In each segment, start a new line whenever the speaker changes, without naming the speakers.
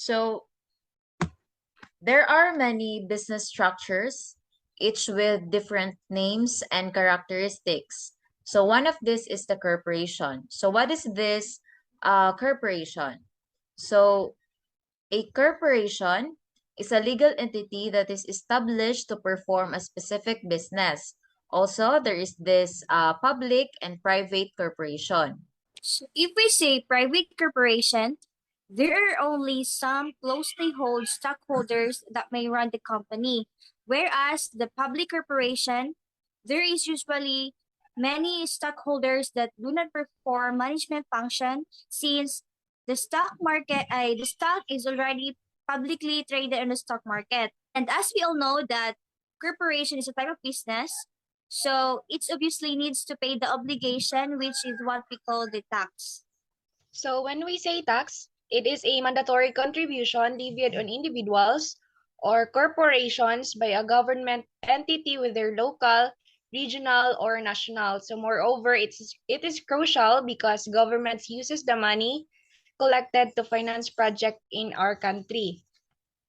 So there are many business structures, each with different names and characteristics. So one of this is the corporation. So what is this corporation? So a corporation is a legal entity that is established to perform a specific business. Also, there is this public and private corporation.
So if we say private corporation, there are only some closely held stockholders that may run the company, whereas the public corporation, there is usually many stockholders that do not perform management function since the stock is already publicly traded on the stock market. And as we all know that corporation is a type of business, so it obviously needs to pay the obligation, which is what we call the tax.
So when we say tax, it is a mandatory contribution levied on individuals or corporations by a government entity with their local, regional, or national. So moreover, it is crucial because governments uses the money collected to finance project in our country.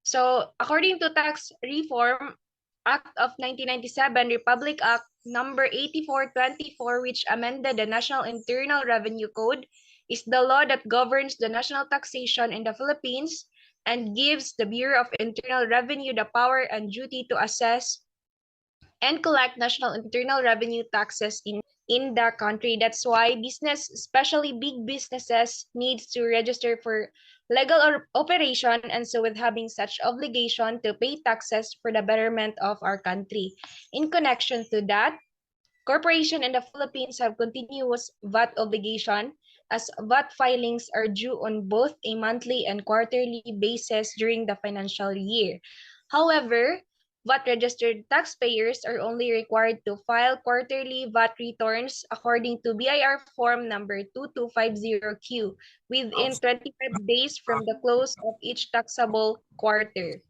So according to Tax Reform Act of 1997, Republic Act number 8424, which amended the National Internal Revenue Code, is the law that governs the national taxation in the Philippines and gives the Bureau of Internal Revenue the power and duty to assess and collect national internal revenue taxes in the country. That's why business, especially big businesses, needs to register for legal operation, and so with having such obligation to pay taxes for the betterment of our country. In connection to that, corporations in the Philippines have continuous VAT obligation as VAT filings are due on both a monthly and quarterly basis during the financial year. However, VAT registered taxpayers are only required to file quarterly VAT returns according to BIR form number 2250Q within 25 days from the close of each taxable quarter.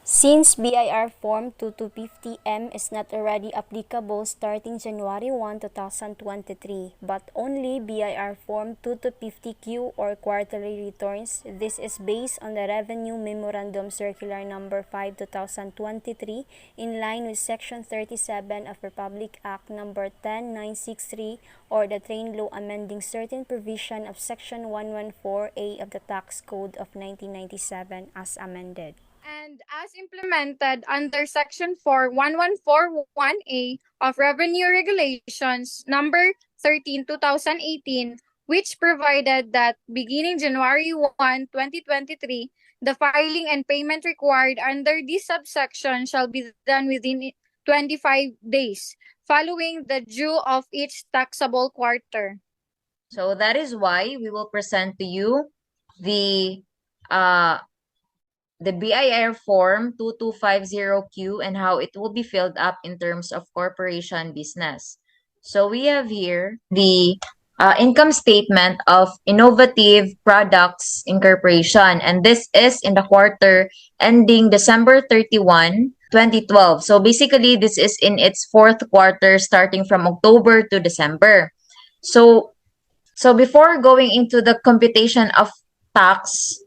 Since BIR Form 2250M is not already applicable starting January 1, 2023, but only BIR Form 2250Q or quarterly returns, this is based on the Revenue Memorandum Circular Number 5, 2023, in line with Section 37 of Republic Act Number 10963 or the Train Law amending certain provision of Section 114A of the Tax Code of 1997 as amended.
And as implemented under Section 41141A of Revenue Regulations Number 13, 2018, which provided that beginning January 1, 2023, the filing and payment required under this subsection shall be done within 25 days following the due of each taxable quarter.
So that is why we will present to you the uh, the BIR form 2250Q and how it will be filled up in terms of corporation business. So we have here the income statement of Innovative Products Incorporation, and this is in the quarter ending December 31, 2012. So basically, this is in its fourth quarter starting from October to December. So before going into the computation of tax,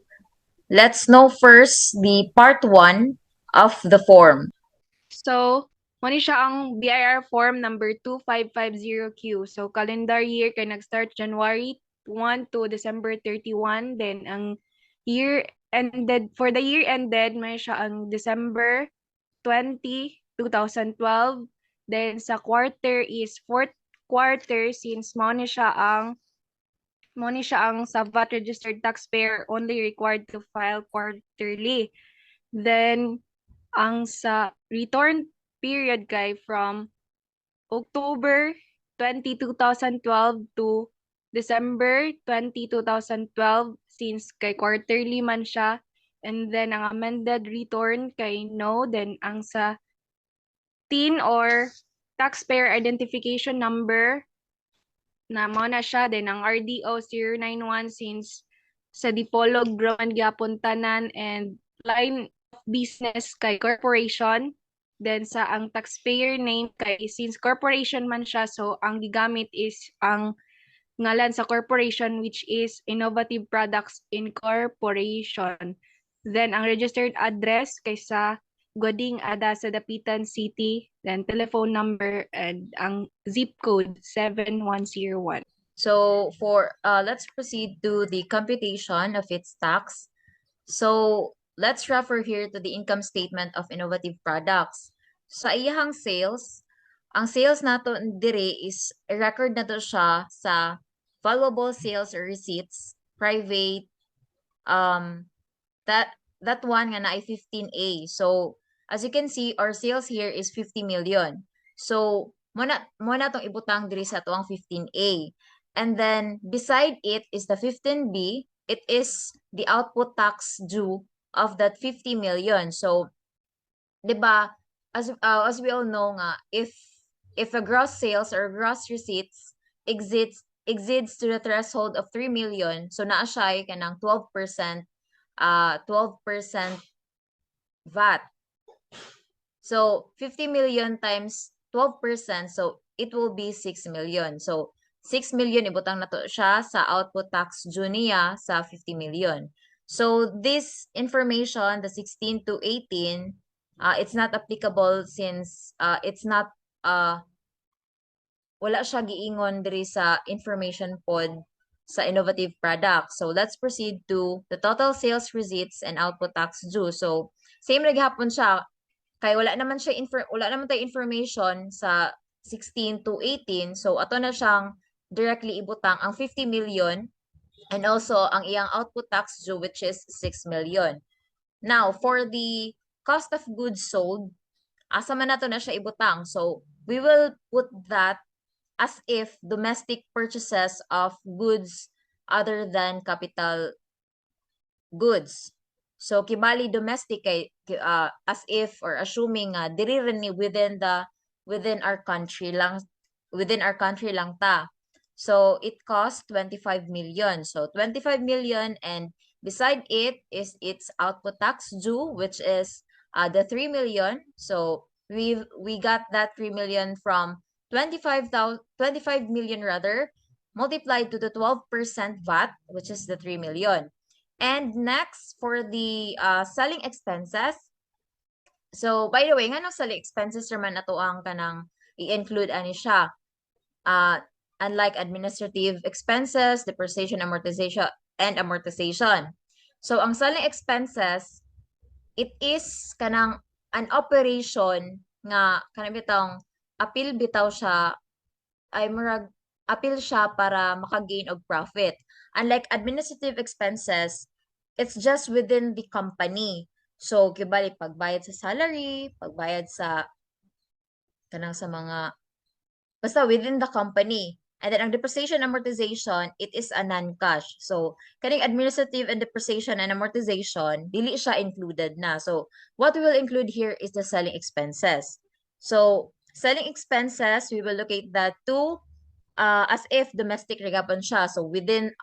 let's know first the part 1 of the form.
So, muna siya ang BIR form number 2550Q. So, calendar year kay nag-start January 1 to December 31. Then, ang year ended, for the year ended, may siya ang December 20, 2012. Then, sa quarter is fourth quarter since mo ni siya ang sa VAT registered taxpayer only required to file quarterly. Then, ang sa return period kay from October 20, 2012 to December 20, 2012 since kay quarterly man siya. And then, ang amended return kay no. Then, ang sa TIN or taxpayer identification number na mo na siya. Then, ang RDO 091 since sa Dipolog, Roman Gyapon Tanan, and line of business kay corporation. Then, sa ang taxpayer name kay since corporation man siya, so ang gigamit is ang ngalan sa corporation which is Innovative Products Incorporation. Then ang registered address kay sa Goding Ada sa Dapitan City, then telephone number and ang zip code 7101.
So for let's proceed to the computation of its tax. So let's refer here to the income statement of innovative products. Sa iyahang sales, ang sales nato dire is record na to siya sa valuable sales or receipts, private, um that that one nga na ay 15A. So as you can see, our sales here is 50 million. So muna tong ibutang diri sa tuang 15A. And then beside it is the 15B. It is the output tax due of that 50 million. So 'di ba, as we all know nga, if a gross sales or gross receipts exceeds to the threshold of 3 million, so naa siya kanang 12% 12% VAT. So 50 million times 12%, so it will be 6 million. So 6 million ibutang nato siya sa output tax due niya sa 50 million. So this information, the 16 to 18, it's not applicable since it's not wala siya giingon diri sa information pod sa innovative product. So let's proceed to the total sales receipts and output tax due. So same ra gihapon siya kay wala naman tay information sa 16 to 18. So ato na siyang directly ibutang ang 50 million and also ang iyang output tax due, which is 6 million. Now, for the cost of goods sold, asa man nato na siya ibutang. So we will put that as if domestic purchases of goods other than capital goods. So kibali domestic kay as if or assuming diri rin ni within our country lang ta. So it costs 25 million. So 25 million, and beside it is its output tax due, which is the 3 million. So we got that 3 million from 25 million rather, multiplied to the 12% VAT, which is the 3 million. And next, for the selling expenses. So, by the way, nga no selling expenses naman ato ang kanang i-include ani siya. Unlike administrative expenses, depreciation, amortization. So, ang selling expenses, it is kanang an operation nga kanang bitong apil bitaw siya ay murag apil siya para maka-gain og profit. Unlike administrative expenses, it's just within the company. So, kibali pagbayad sa salary, pagbayad sa kanang sa mga basta within the company. And then ang depreciation amortization, it is a non-cash. So, kaning administrative and depreciation and amortization, dili siya included na. So, what we will include here is the selling expenses. So, selling expenses, we will locate that to as if domestic regapon siya. So, within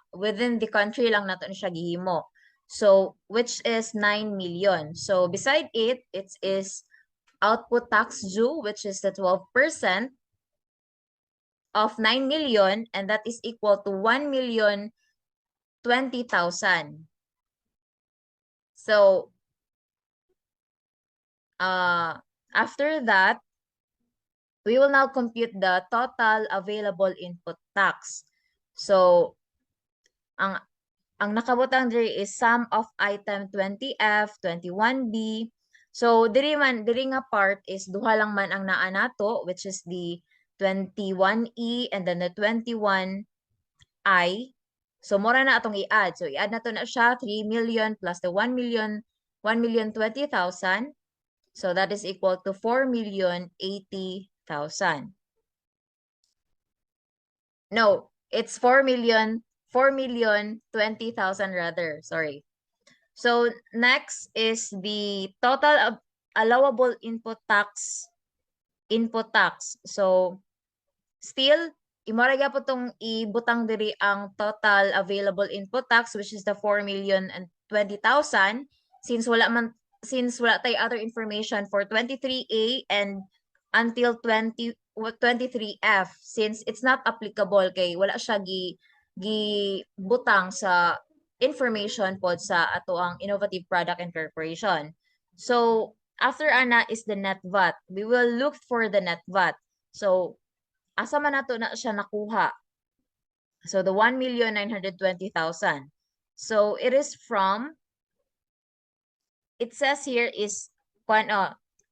the country lang nato siya gihimo. So, which is 9 million. So, beside it, it is output tax due, which is the 12% of 9 million, and that is equal to 1,020,000. So, after that, we will now compute the total available input tax. So, ang nakabutang diri is sum of item 20F, 21B. So, diri nga part is duha lang man ang naa nato, which is the 21E and then the 21I. So, mura na atong i-add. So, i-add na to na siya, 3 million plus the 1,020,000. So, that is equal to 4,080,000. No, it's 4,020,000 rather. Sorry. So, next is the total allowable input tax. So, still, imorega po itong ibutang diri ang total available input tax, which is the 4,020,000, since wala tayo other information for 23A and until 23F, since it's not applicable kay wala siya gi butang sa information pod sa ato ang innovative product and corporation. So, after ana is the net VAT. We will look for the net VAT. So, asa man nato na siya nakuha? So, the 1,920,000. So, it is from, it says here is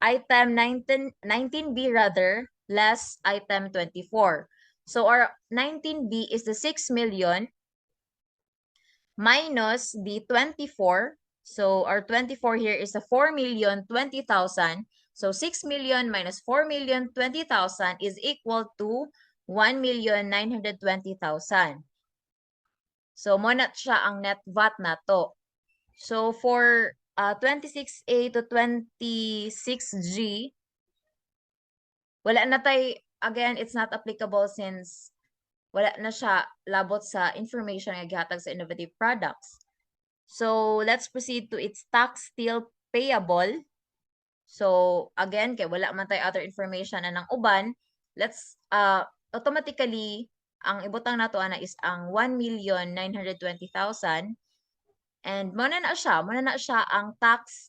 item 19B rather, less item 24. So, our 19B is the 6 million minus the 24. So our 24 here is the 4,020,000. So 6 million minus 4,020,000 is equal to 1,920,000. So mo na siya ang net VAT na to. So for 26A to 26G, wala na again, it's not applicable since wala na siya labot sa information nga gihatag sa innovative products. So, let's proceed to its tax still payable. So, again, kay wala man tayo other information na ng uban, let's automatically ang ibutang nato ana is ang 1,920,000 and muna na siya ang tax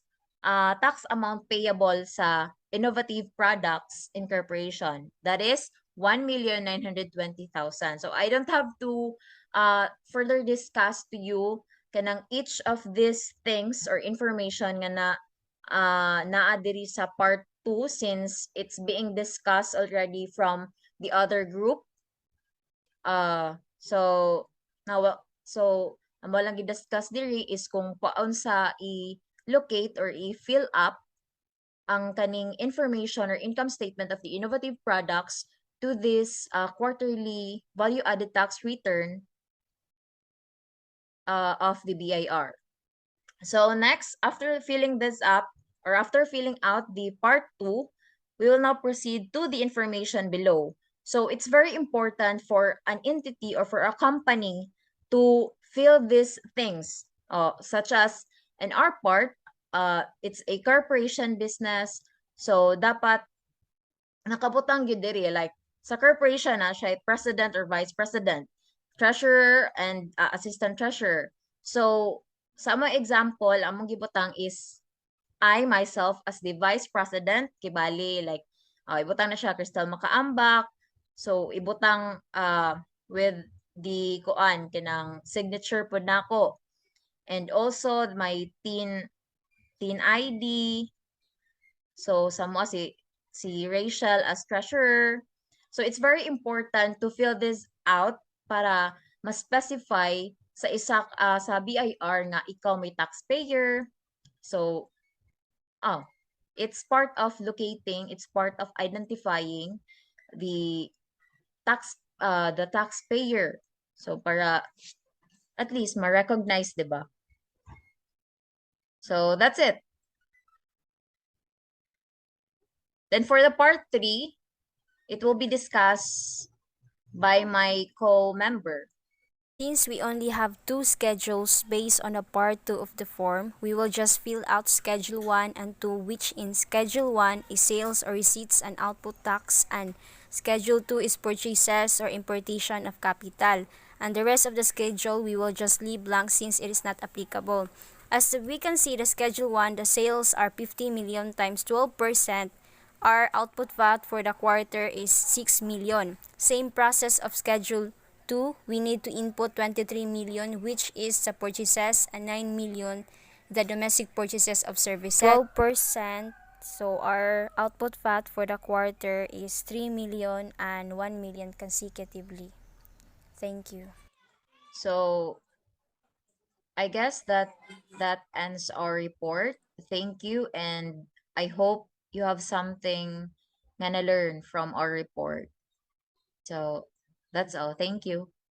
amount payable sa innovative products incorporation. That is 1,920,000. So I don't have to further discuss to you kanang each of these things or information nga naa diri sa part 2 since it's being discussed already from the other group. So now amo lang i-discuss diri is kung paon sa i-locate or i-fill up ang kaning information or income statement of the innovative products to this quarterly value-added tax return of the BIR. So next, after filling this up or after filling out the part 2, we will now proceed to the information below. So it's very important for an entity or for a company to fill these things, such as in our part, it's a corporation business. So dapat nakabutang gyud diri like sa corporation na siya president or vice president, treasurer and assistant treasurer. So sa mga example, among gibutang is I myself as the vice president, kibali like ibutang na siya Crystal Makaambak. So ibutang with the kuan kinang signature pod nako. And also my teen ID. So samo si Rachel as treasurer. So it's very important to fill this out para ma-specify sa sa BIR nga ikaw may taxpayer. So it's part of locating, it's part of identifying the taxpayer. So para at least ma-recognize, 'di ba? So that's it. Then for the part 3, it will be discussed by my co-member.
Since we only have 2 schedules based on a part 2 of the form, we will just fill out Schedule 1 and 2, which in Schedule 1 is sales or receipts and output tax, and Schedule 2 is purchases or importation of capital. And the rest of the schedule we will just leave blank since it is not applicable. As we can see, the Schedule 1, the sales are 50 million times 12%. Our output VAT for the quarter is 6 million. Same process of Schedule 2, we need to input 23 million, which is the purchases, and 9 million the domestic purchases of services. 12%. So our output VAT for the quarter is 3 million and 1 million consecutively. Thank you.
So I guess that ends our report. Thank you, and I hope you have something nga na learn from our report. So that's all. Thank you.